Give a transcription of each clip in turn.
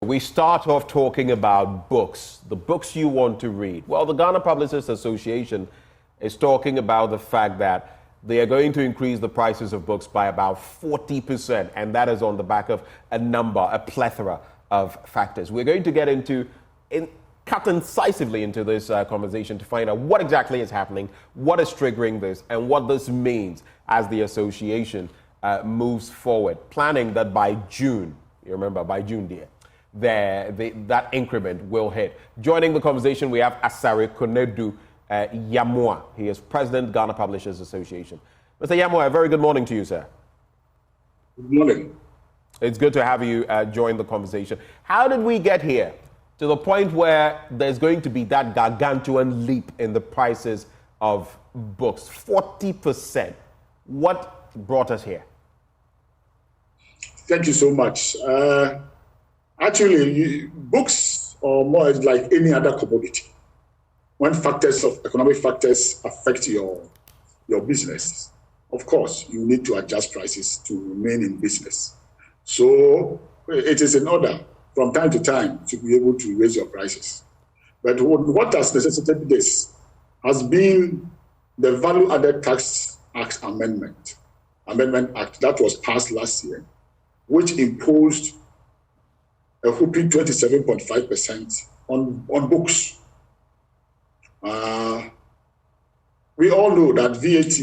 we start off talking about books, the books you want to read. Well, the Ghana Publishers Association is talking about the fact that they are going to increase the prices of books by about 40%, and that is on the back of a plethora of factors. We're going to get cut incisively into this conversation to find out what exactly is happening, what is triggering this, and what this means as the association moves forward, planning that by June, you remember, by June, that increment will hit. Joining the conversation, we have Asare Konadu Yamoah. He is President, Ghana Publishers Association. Mr. Yamoah, a very good morning to you, sir. Good morning. It's good to have you join the conversation. How did we get here to the point where there's going to be that gargantuan leap in the prices of books? 40%. What brought us here? Thank you so much. Actually, books are more like any other commodity. When economic factors affect your business, of course, you need to adjust prices to remain in business. So it is in order from time to time to be able to raise your prices. But what has necessitated this has been the Value Added Tax Act Amendment Act that was passed last year, which imposed a whopping 27.5% on books. We all know that VAT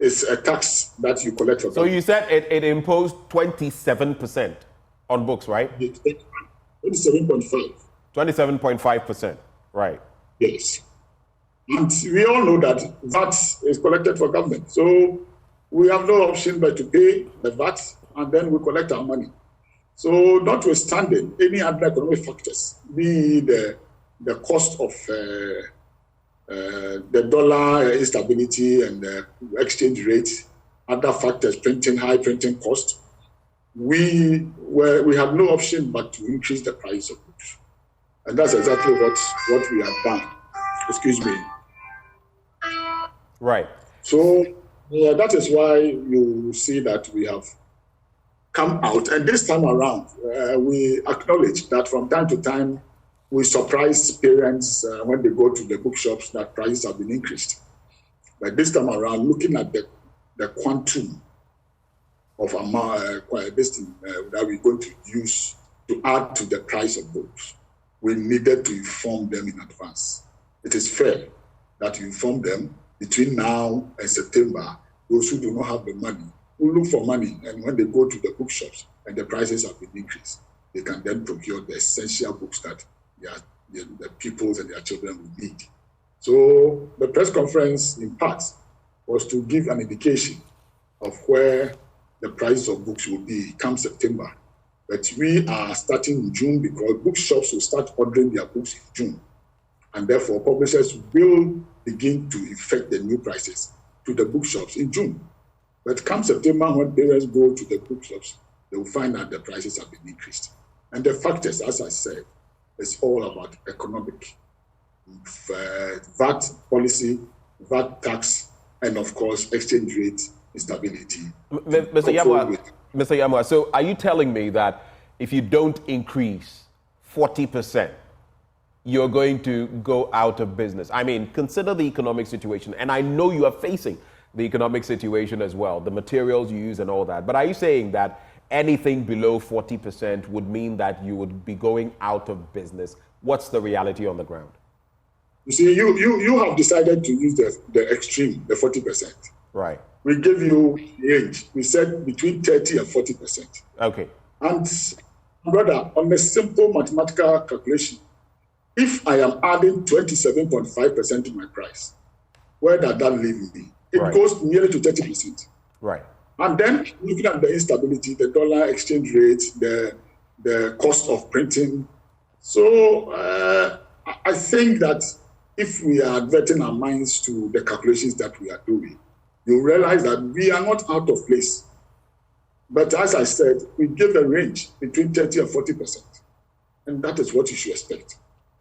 is a tax that you collect from. So you said it imposed 27% on books, right? 27.5. 27.5%, right? Yes. And we all know that VAT is collected for government. So we have no option but to pay the VAT and then we collect our money. So notwithstanding any other economic factors, be the cost of the dollar instability and the exchange rate, other factors, high printing cost, we have no option but to increase the price of books. And that's exactly what we have done. Excuse me. Right. So that is why you see that we have come out. And this time around, we acknowledge that from time to time, we surprise parents when they go to the bookshops that prices have been increased. But this time around, looking at the quantum of amount that we're going to use to add to the price of books, we needed to inform them in advance. It is fair that you inform them between now and September. Those who do not have the money will look for money, and when they go to the bookshops and the prices have been increased, they can then procure the essential books that the pupils and their children will need. So the press conference, in part, was to give an indication of where the price of books will be come September. But we are starting in June because bookshops will start ordering their books in June. And therefore, publishers will begin to effect the new prices to the bookshops in June. But come September, when parents go to the bookshops, they will find that the prices have been increased. And the factors, as I said, it's all about economic, VAT policy, VAT tax, and of course, exchange rate instability. Mr. Yamoah, so are you telling me that if you don't increase 40%, you're going to go out of business? I mean, consider the economic situation, and I know you are facing the economic situation as well, the materials you use and all that. But are you saying that anything below 40% would mean that you would be going out of business? What's the reality on the ground? You see, you have decided to use the extreme, the 40%. Right. We gave you range. We said between 30 and 40%. Okay. And brother, on a simple mathematical calculation, if I am adding 27.5% to my price, where does that leave me? It goes nearly to 30%. Right. And then looking at the instability, the dollar exchange rate, the cost of printing. So I think that if we are diverting our minds to the calculations that we are doing, you realize that we are not out of place. But as I said, we give a range between 30 and 40%. And that is what you should expect.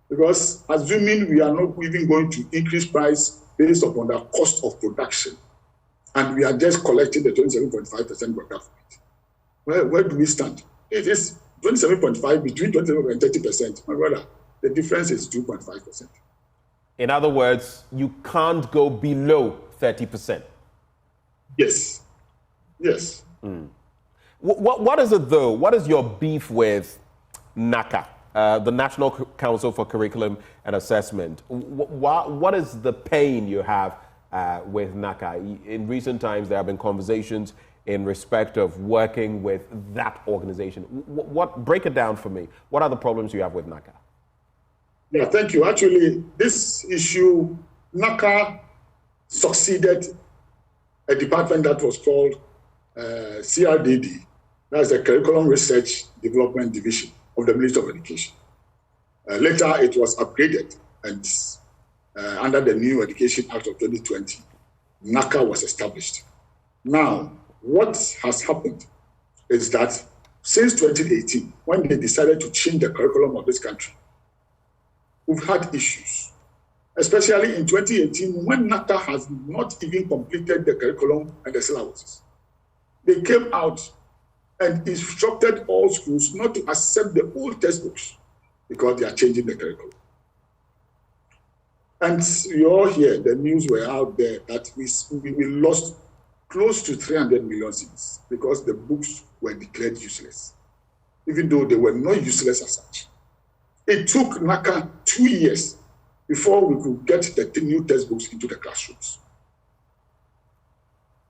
Because assuming we are not even going to increase price based upon the cost of production, and we are just collecting the 27.5% from government, where do we stand? It is 27.5 between 27 and 30%. My brother, the difference is 2.5%. In other words, you can't go below 30%. Yes. Yes. What is it though? What is your beef with NACA, the National Council for Curriculum and Assessment? What is the pain you have with NACA? In recent times, there have been conversations in respect of working with that organization. Break it down for me. What are the problems you have with NACA? Yeah, thank you. Actually, this issue, NACA succeeded a department that was called CRDD. That's the Curriculum Research Development Division of the Ministry of Education. Later, it was upgraded, and under the new Education Act of 2020, NACA was established. Now, what has happened is that since 2018, when they decided to change the curriculum of this country, we've had issues, especially in 2018, when NACA has not even completed the curriculum and the syllabuses. They came out and instructed all schools not to accept the old textbooks because they are changing the curriculum. And you all hear, the news were out there that we lost close to 300 million cedis because the books were declared useless, even though they were not useless as such. It took NACA 2 years before we could get the new textbooks into the classrooms.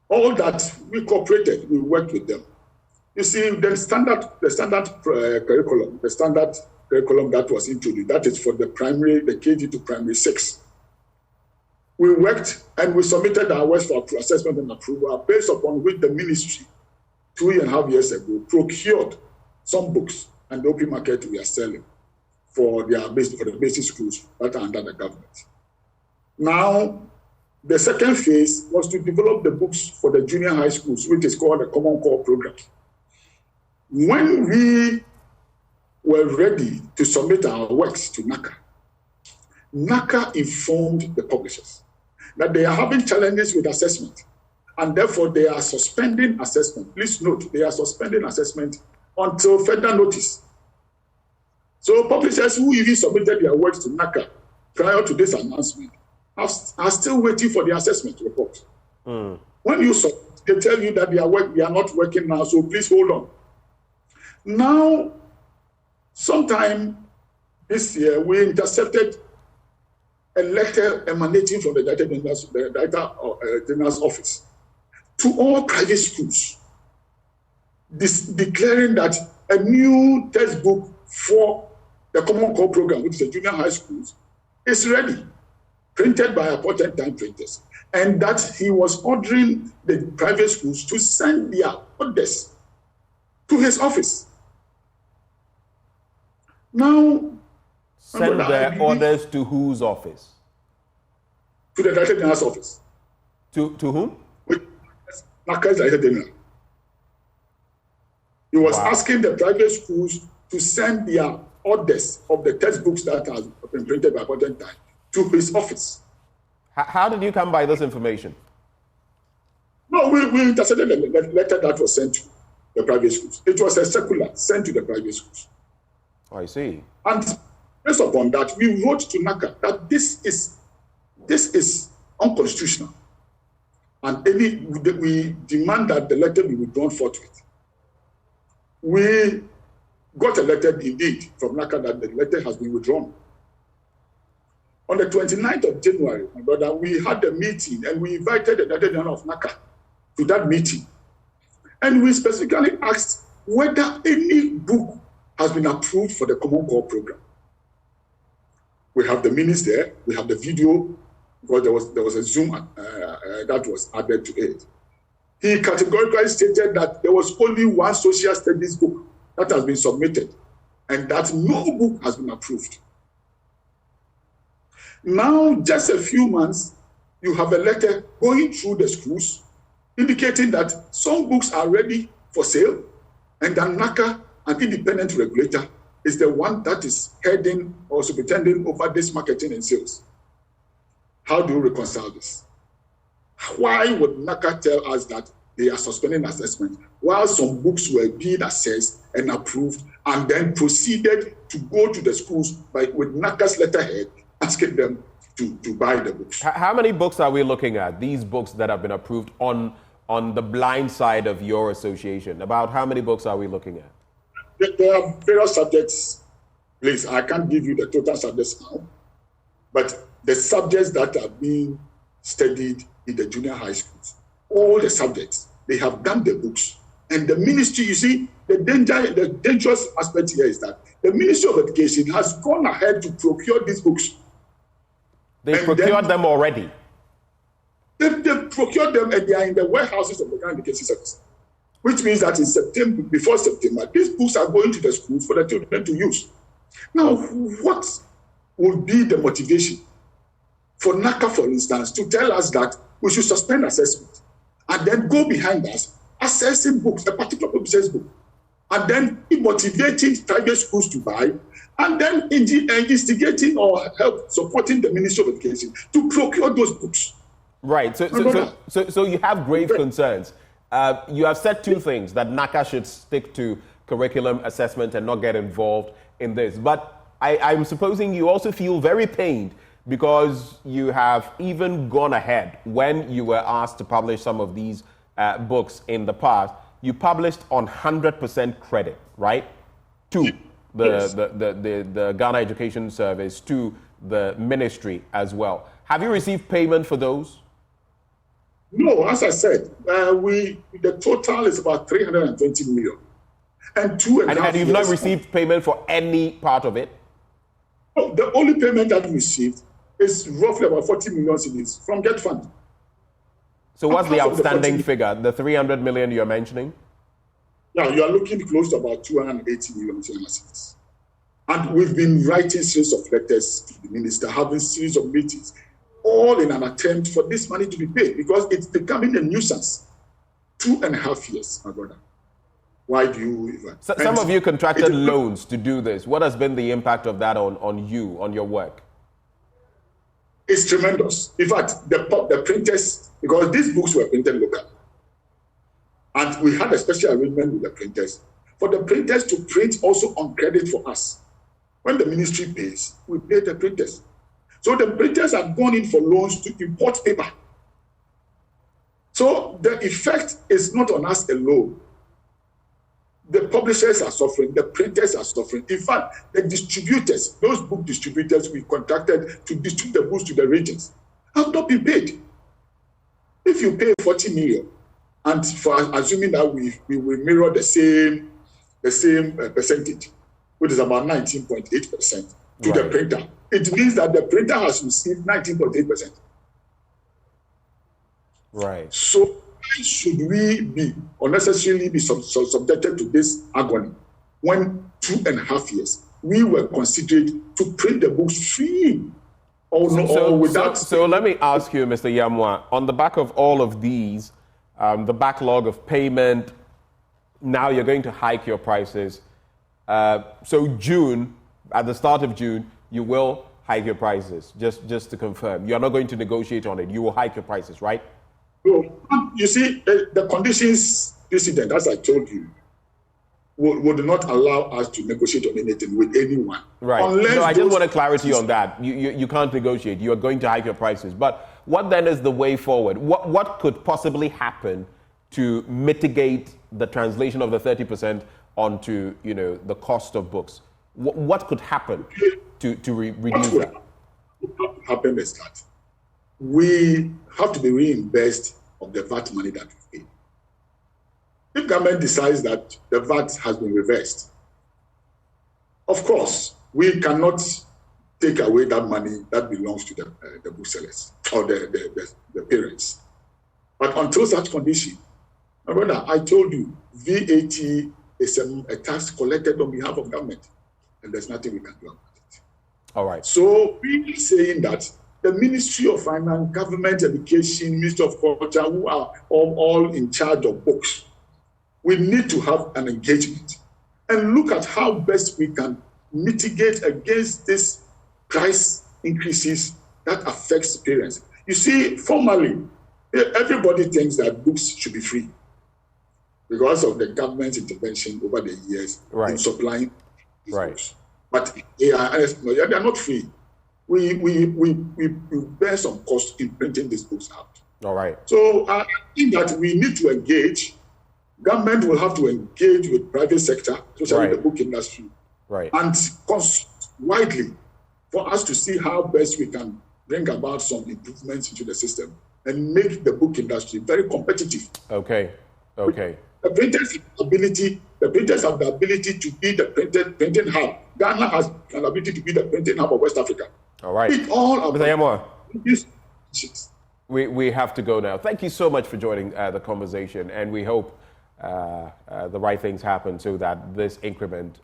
All that, we cooperated, we worked with them. You see, the standard curriculum, the standard curriculum that was introduced, that is for the primary, the KG to primary 6. We worked and we submitted our works for assessment and approval, based upon which the ministry 2.5 years ago procured some books and the open market we are selling for the basic schools that are under the government. Now, the second phase was to develop the books for the junior high schools, which is called the Common Core Program. When we were ready to submit our works to NACA, NACA informed the publishers that they are having challenges with assessment, and therefore they are suspending assessment. Please note, they are suspending assessment until further notice. So publishers who even submitted their works to NACA prior to this announcement are still waiting for the assessment report. When you submit, they tell you that they are not working now, so please hold on. Now, sometime this year, we intercepted a letter emanating from the Director General's office to all private schools, declaring that a new textbook for the Common Core Program, which is the junior high schools, is ready, printed by important time printers, and that he was ordering the private schools to send their orders to his office. Now, send their orders to whose office? To the Director General's office. To whom? NACA's Director General. He was asking the private schools to send their orders of the textbooks that have been printed by important time to his office. How did you come by this information? No, we intercepted the letter that was sent to the private schools. It was a circular sent to the private schools. I see. And based upon that, we wrote to NACA that this is unconstitutional, and we demand that the letter be withdrawn forthwith. We got a letter indeed from NACA that the letter has been withdrawn. On the 29th of January, my brother, we had a meeting and we invited the Director General of NACA to that meeting. And we specifically asked whether any book has been approved for the Common Core Program. We have the minutes there, we have the video, because there was a Zoom that was added to it. He categorically stated that there was only one social studies book that has been submitted, and that no book has been approved. Now, just a few months, you have a letter going through the schools indicating that some books are ready for sale, and that NACA, an independent regulator, is the one that is heading or superintending over this marketing and sales. How do you reconcile this? Why would NACA tell us that they are suspending assessment, while some books were being assessed and approved, and then proceeded to go to the schools with NACA's letterhead, asking them to buy the books. How many books are we looking at? These books that have been approved on the blind side of your association. About how many books are we looking at? There are various subjects. Please, I can't give you the total subjects now, but the subjects that are being studied in the junior high schools, all the subjects, they have done the books. And the ministry, you see, the dangerous aspect here is that the Ministry of Education has gone ahead to procure these books. They procured them already. They procured them and they are in the warehouses of the Ghana Education Service, which means that in September, before September, these books are going to the schools for the children to use. Now, what would be the motivation for NACA, for instance, to tell us that we should suspend assessment and then go behind us assessing books, a particular publisher's book, and then motivating private schools to buy, and then instigating or help supporting the Ministry of Education to procure those books? Right. So you have grave concerns. You have said two things, that NACA should stick to curriculum assessment and not get involved in this. But I'm supposing you also feel very pained because you have even gone ahead when you were asked to publish some of these books in the past. You published on 100% credit, right? To the Ghana Education Service, to the ministry as well. Have you received payment for those? No, as I said, the total is about 320 million. And you've not received payment for any part of it? No, the only payment that we received is roughly about 40 million cedis from Get Fund. So what's the outstanding figure, the 300 million you're mentioning? Yeah, you are looking close to about 280 million cedis. And we've been writing series of letters to the minister, having series of meetings, all in an attempt for this money to be paid, because it's becoming a nuisance. 2.5 years, my brother. Why do you... Some of you contracted loans to do this. What has been the impact of that on you, on your work? It's tremendous. In fact, the printers, because these books were printed locally, and we had a special arrangement with the printers, for the printers to print also on credit for us. When the ministry pays, we pay the printers. So the printers have gone in for loans to import paper. So the effect is not on us alone. The publishers are suffering, the printers are suffering. In fact, the distributors, those book distributors we contracted to distribute the books to the regions, have not been paid. If you pay 40 million, and for assuming that we will mirror the same percentage, which is about 19.8% to the printer, it means that the printer has received 19.8%. Right. So why should we be unnecessarily be subjected to this agony when 2.5 years we were considered to print the books free or without? So let me ask you, Mr. Yamwa, on the back of all of these, the backlog of payment, now you're going to hike your prices. So June, at the start of June, you will hike your prices, just to confirm. You're not going to negotiate on it. You will hike your prices, right? You see, the conditions precedent, as I told you, would not allow us to negotiate on anything with anyone. Right. No, I just want clarity on that. You can't negotiate. You are going to hike your prices. But what then is the way forward? What could possibly happen to mitigate the translation of the 30% onto the cost of books? What could happen to reduce that? What would happen is that we have to be reimbursed of the VAT money that we pay. If government decides that the VAT has been reversed, of course, we cannot take away that money that belongs to the booksellers or the parents. But until such condition, my brother, I told you, VAT is a tax collected on behalf of government, and there's nothing we can do about it. All right. So we are saying that the Ministry of Finance, Government Education, Ministry of Culture, who are all in charge of books, we need to have an engagement and look at how best we can mitigate against these price increases that affects parents. You see, formally, everybody thinks that books should be free. because of the government's intervention over the years in supplying these books. But they are not free. We bear some cost in printing these books out. All right. So I think that we need to engage. Government will have to engage with private sector, especially the book industry, and consult widely for us to see how best we can bring about some improvements into the system and make the book industry very competitive. Okay. The printers have the ability to be the printing hub. Ghana has an ability to be the printing hub of West Africa. All right. Mr. We have to go now. Thank you so much for joining the conversation, and we hope the right things happen so that this increment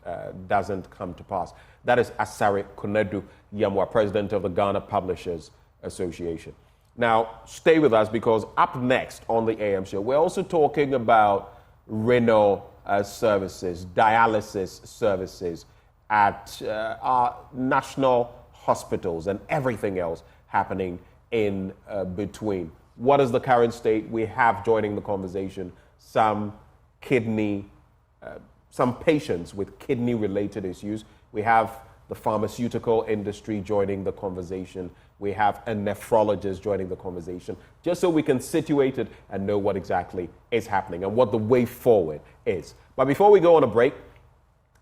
doesn't come to pass. That is Asare Konadu Yamwa, president of the Ghana Publishers Association. Now, stay with us, because up next on the AM show, we're also talking about renal services, dialysis services at our national hospitals and everything else happening in between. What is the current state? We have joining the conversation some patients with kidney-related issues. We have the pharmaceutical industry joining the conversation. We have a nephrologist joining the conversation, just so we can situate it and know what exactly is happening and what the way forward is. But before we go on a break,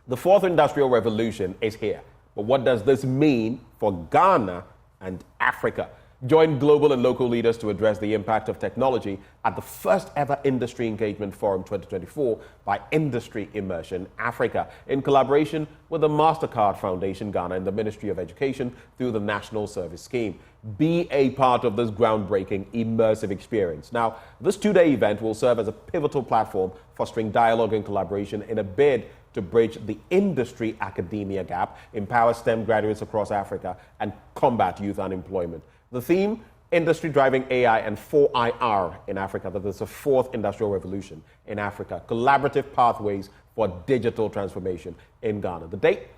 the fourth industrial revolution is here. But what does this mean for Ghana and Africa? Join global and local leaders to address the impact of technology at the first ever Industry Engagement Forum 2024 by Industry Immersion Africa, in collaboration with the MasterCard Foundation Ghana and the Ministry of Education through the National Service Scheme. Be a part of this groundbreaking, immersive experience. Now, this two-day event will serve as a pivotal platform fostering dialogue and collaboration in a bid to bridge the industry-academia gap, empower STEM graduates across Africa, and combat youth unemployment. The theme, industry driving AI and 4IR in Africa, that is the fourth industrial revolution in Africa, collaborative pathways for digital transformation in Ghana. The date,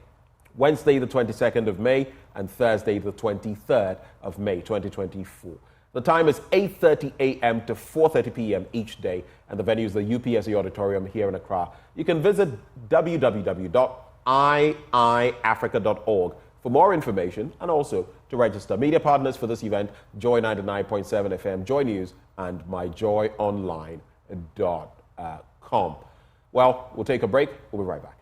Wednesday the 22nd of May and Thursday the 23rd of May 2024. The time is 8:30 a.m. to 4:30 p.m. each day, and the venue is the UPSC Auditorium here in Accra. You can visit www.iiafrica.org for more information and also to register. Media partners for this event: Joy 99.7 FM, Joy News, and myjoyonline.com. Well, we'll take a break. We'll be right back.